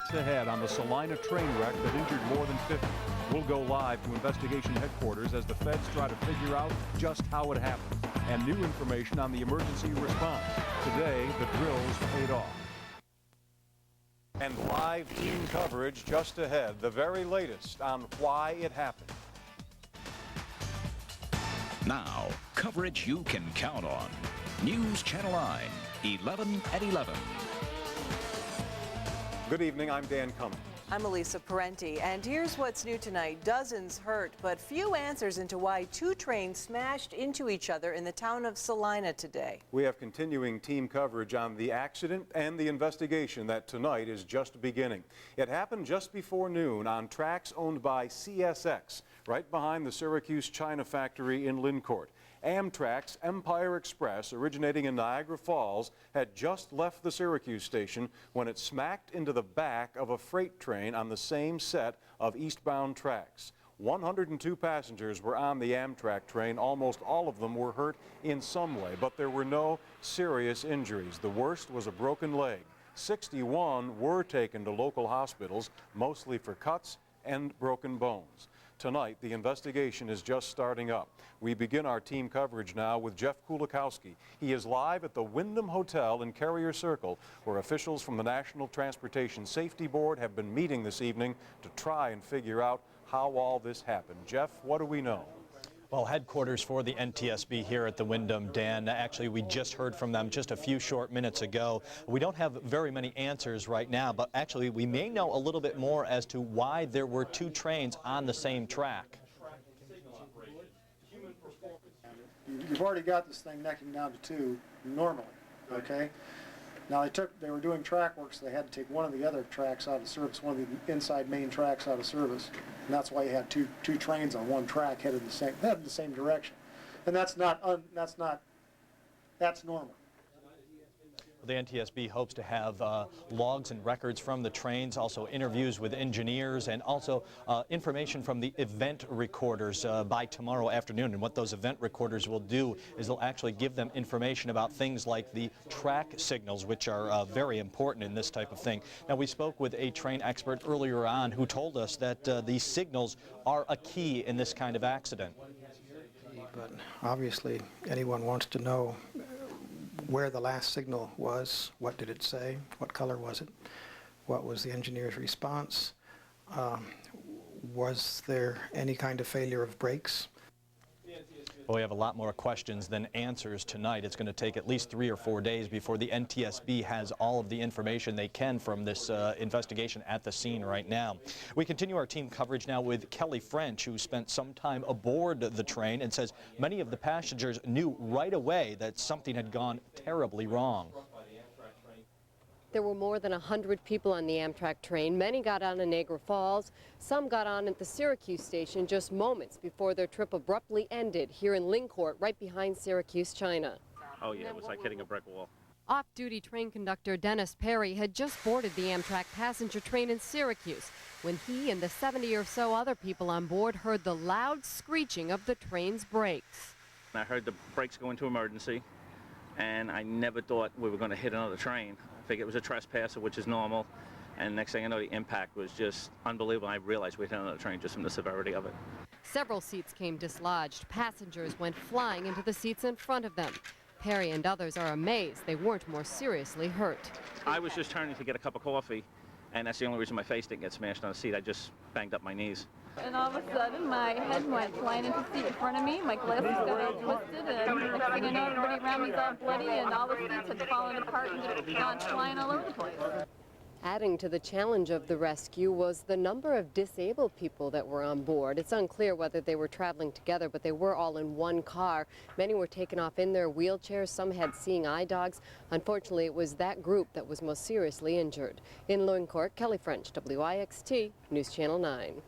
Facts ahead on the Salina train wreck that injured more than 50. We'll go live to investigation headquarters as the feds try to figure out just how it happened. And new information on the emergency response. Today, the drills paid off. And live team coverage just ahead. The very latest on why it happened. Now, coverage you can count on. News Channel 9, 11 at 11. Good evening, I'm Dan Cummings. I'm Elisa Parenti, and here's what's new tonight. Dozens hurt, but few answers into why two trains smashed into each other in the town of Salina today. We have continuing team coverage on the accident and the investigation that tonight is just beginning. It happened just before noon on tracks owned by CSX, right behind the Syracuse China factory in Lincourt. Amtrak's Empire Express, originating in Niagara Falls, had just left the Syracuse station when it smacked into the back of a freight train on the same set of eastbound tracks. 102 passengers were on the Amtrak train. Almost all of them were hurt in some way, but there were no serious injuries. The worst was a broken leg. 61 were taken to local hospitals, mostly for cuts and broken bones. Tonight, the investigation is just starting up. We begin our team coverage now with Jeff Kulikowski. He is live at the Wyndham Hotel in Carrier Circle, where officials from the National Transportation Safety Board have been meeting this evening to try and figure out how all this happened. Jeff, what do we know? Well, headquarters for the NTSB here at the Wyndham, Dan. Actually, we just heard from them just a few short minutes ago. We don't have very many answers right now, but actually we may know a little bit more as to why there were two trains on the same track. You've already got this thing necking down to two normally, okay? Now they were doing track work, so they had to take one of the other tracks out of service, one of the inside main tracks out of service, and that's why you had two trains on one track headed the same direction, and that's normal. The NTSB hopes to have logs and records from the trains, also interviews with engineers, and also information from the event recorders by tomorrow afternoon. And what those event recorders will do is they'll actually give them information about things like the track signals, which are very important in this type of thing. Now, we spoke with a train expert earlier on who told us that these signals are a key in this kind of accident. But obviously, anyone wants to know where the last signal was, what did it say, what color was it, what was the engineer's response, was there any kind of failure of brakes? Well, we have a lot more questions than answers tonight. It's going to take at least 3 or 4 days before the NTSB has all of the information they can from this investigation at the scene right now. We continue our team coverage now with Kelly French, who spent some time aboard the train and says many of the passengers knew right away that something had gone terribly wrong. There were more than 100 people on the Amtrak train. Many got on in Niagara Falls. Some got on at the Syracuse station just moments before their trip abruptly ended here in Lincourt, right behind Syracuse, China. Oh yeah, it was like hitting a brick wall. Off-duty train conductor Dennis Perry had just boarded the Amtrak passenger train in Syracuse when he and the 70 or so other people on board heard the loud screeching of the train's brakes. I heard the brakes go into emergency, and I never thought we were going to hit another train. I figured it was a trespasser, which is normal, and next thing I know, the impact was just unbelievable. I realized we hit another train just from the severity of it. Several seats came dislodged. Passengers went flying into the seats in front of them. Perry and others are amazed they weren't more seriously hurt. I was just turning to get a cup of coffee, and that's the only reason my face didn't get smashed on the seat. I just banged up my knees. And all of a sudden, my head went flying into the seat in front of me. My glasses got all twisted, and next thing I know, everybody around me's all bloody, and all the seats had fallen apart and just gone flying all over the place. Adding to the challenge of the rescue was the number of disabled people that were on board. It's unclear whether they were traveling together, but they were all in one car. Many were taken off in their wheelchairs. Some had seeing eye dogs. Unfortunately, it was that group that was most seriously injured. In Lincourt, Kelly French, WIXT, News Channel 9.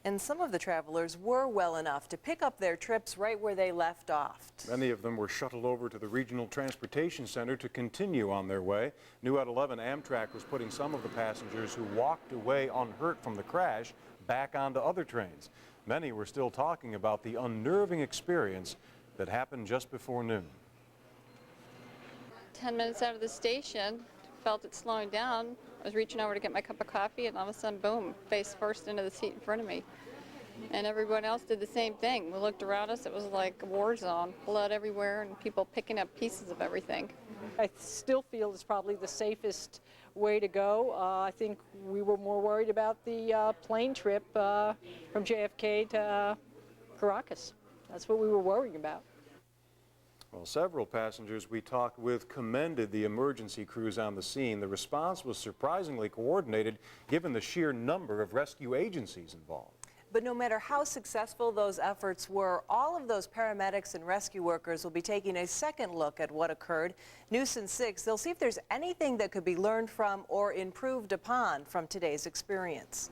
And some of the travelers were well enough to pick up their trips right where they left off. Many of them were shuttled over to the Regional Transportation Center to continue on their way. New at 11, Amtrak was putting some of the passengers who walked away unhurt from the crash back onto other trains. Many were still talking about the unnerving experience that happened just before noon. 10 minutes out of the station, felt it slowing down. I was reaching over to get my cup of coffee, and all of a sudden, boom, face first into the seat in front of me. And everyone else did the same thing. We looked around us, it was like a war zone, blood everywhere, and people picking up pieces of everything. I still feel it's probably the safest way to go. I think we were more worried about the plane trip from JFK to Caracas. That's what we were worrying about. Well, several passengers we talked with commended the emergency crews on the scene. The response was surprisingly coordinated given the sheer number of rescue agencies involved. But no matter how successful those efforts were, all of those paramedics and rescue workers will be taking a second look at what occurred. News in 6, they'll see if there's anything that could be learned from or improved upon from today's experience.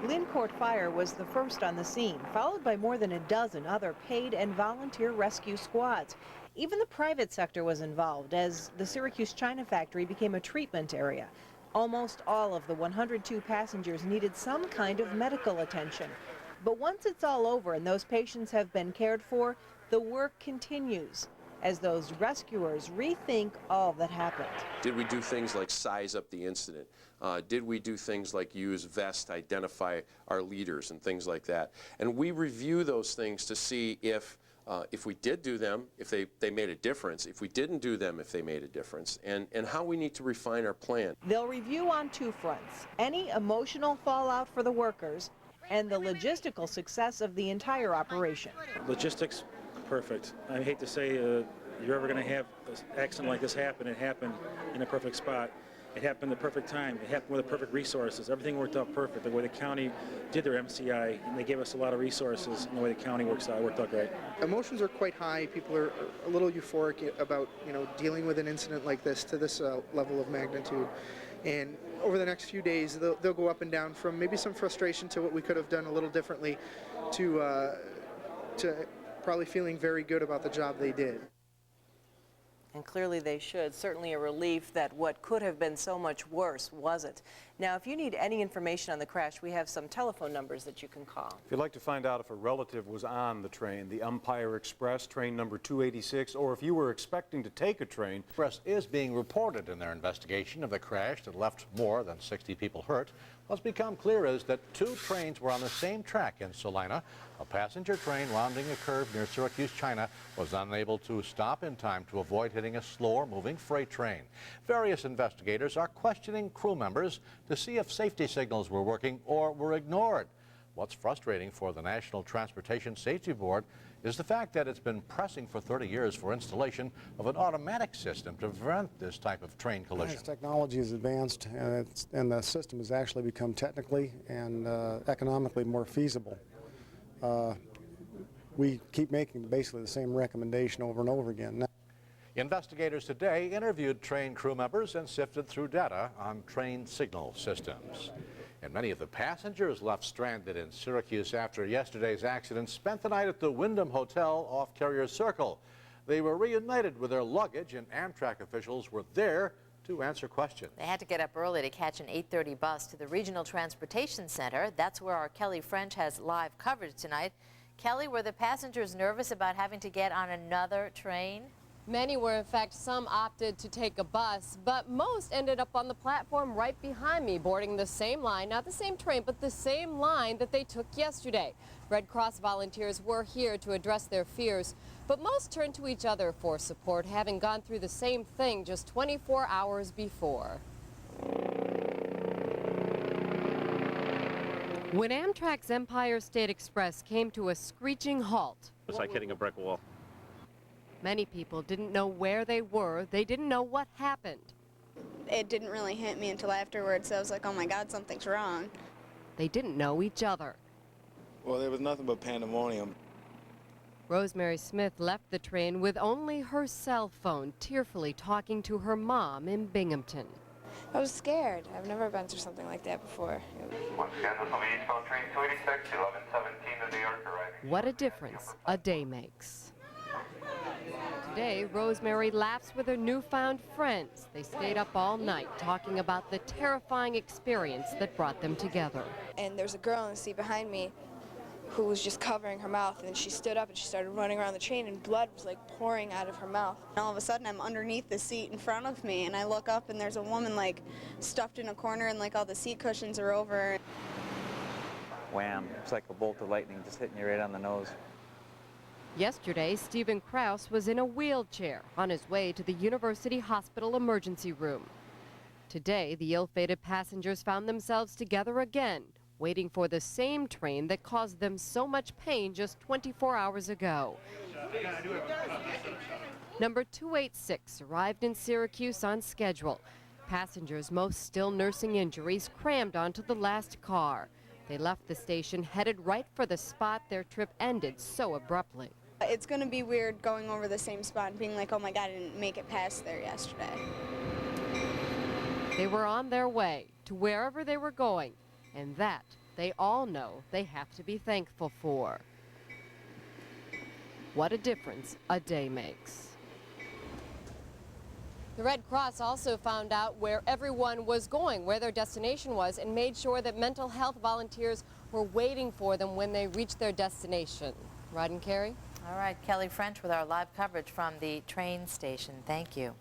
Lincourt Fire was the first on the scene, followed by more than a dozen other paid and volunteer rescue squads. Even the private sector was involved as the Syracuse China factory became a treatment area. Almost all of the 102 passengers needed some kind of medical attention. But once it's all over and those patients have been cared for, the work continues as those rescuers rethink all that happened. Did we do things like size up the incident? Did we do things like use vests to identify our leaders and things like that? And we review those things to see if we did do them, if they made a difference, if we didn't do them, if they made a difference, and how we need to refine our plan. They'll review on two fronts, any emotional fallout for the workers and the logistical success of the entire operation. Logistics, perfect. I hate to say you're ever going to have an accident like this happen. It happened in a perfect spot. It happened at the perfect time. It happened with the perfect resources. Everything worked out perfect. The way the county did their MCI, and they gave us a lot of resources, and the way the county works out, it worked out great. Emotions are quite high. People are a little euphoric about, dealing with an incident like this to this level of magnitude. And over the next few days, they'll go up and down from maybe some frustration to what we could have done a little differently to probably feeling very good about the job they did. And clearly they should. Certainly a relief that what could have been so much worse wasn't. Now, if you need any information on the crash, we have some telephone numbers that you can call. If you'd like to find out if a relative was on the train, the Empire Express, train number 286, or if you were expecting to take a train. Express is being reported in their investigation of the crash that left more than 60 people hurt. What's become clear is that two trains were on the same track in Salina. A passenger train rounding a curve near Syracuse, China, was unable to stop in time to avoid hitting a slower-moving freight train. Various investigators are questioning crew members to see if safety signals were working or were ignored. What's frustrating for the National Transportation Safety Board is the fact that it's been pressing for 30 years for installation of an automatic system to prevent this type of train collision. As technology has advanced and the system has actually become technically and economically more feasible, we keep making basically the same recommendation over and over again. Investigators today interviewed train crew members and sifted through data on train signal systems. And many of the passengers left stranded in Syracuse after yesterday's accident spent the night at the Wyndham Hotel off Carrier Circle. They were reunited with their luggage, and Amtrak officials were there to answer questions. They had to get up early to catch an 8:30 bus to the Regional Transportation Center. That's where our Kelly French has live coverage tonight. Kelly, were the passengers nervous about having to get on another train? Many were. In fact, some opted to take a bus, but most ended up on the platform right behind me, boarding the same line, not the same train, but the same line that they took yesterday. Red Cross volunteers were here to address their fears, but most turned to each other for support, having gone through the same thing just 24 hours before. When Amtrak's Empire State Express came to a screeching halt, It's like hitting a brick wall. many people didn't know where they were. They didn't know what happened. It didn't really hit me until afterwards. So I was like, oh my God, something's wrong. They didn't know each other. Well, there was nothing but pandemonium. Rosemary Smith left the train with only her cell phone, tearfully talking to her mom in Binghamton. I was scared. I've never been through something like that before. Once again, this will be eastbound train 286, 1117 to New York arriving. What a difference a day makes. Today, Rosemary laughs with her newfound friends. They stayed up all night talking about the terrifying experience that brought them together. And there's a girl in the seat behind me who was just covering her mouth, and then she stood up and she started running around the train, and blood was like pouring out of her mouth. And all of a sudden I'm underneath the seat in front of me, and I look up and there's a woman like stuffed in a corner, and like all the seat cushions are over. Wham, it's like a bolt of lightning just hitting you right on the nose. Yesterday, Stephen Krause was in a wheelchair on his way to the University Hospital emergency room. Today, the ill-fated passengers found themselves together again, waiting for the same train that caused them so much pain just 24 hours ago. Number 286 arrived in Syracuse on schedule. Passengers, most still nursing injuries, crammed onto the last car. They left the station headed right for the spot their trip ended so abruptly. It's going to be weird going over the same spot and being like, oh my God, I didn't make it past there yesterday. They were on their way to wherever they were going, and that they all know they have to be thankful for. What a difference a day makes. The Red Cross also found out where everyone was going, where their destination was, and made sure that mental health volunteers were waiting for them when they reached their destination. Rod and Carrie? All right, Kelly French with our live coverage from the train station. Thank you.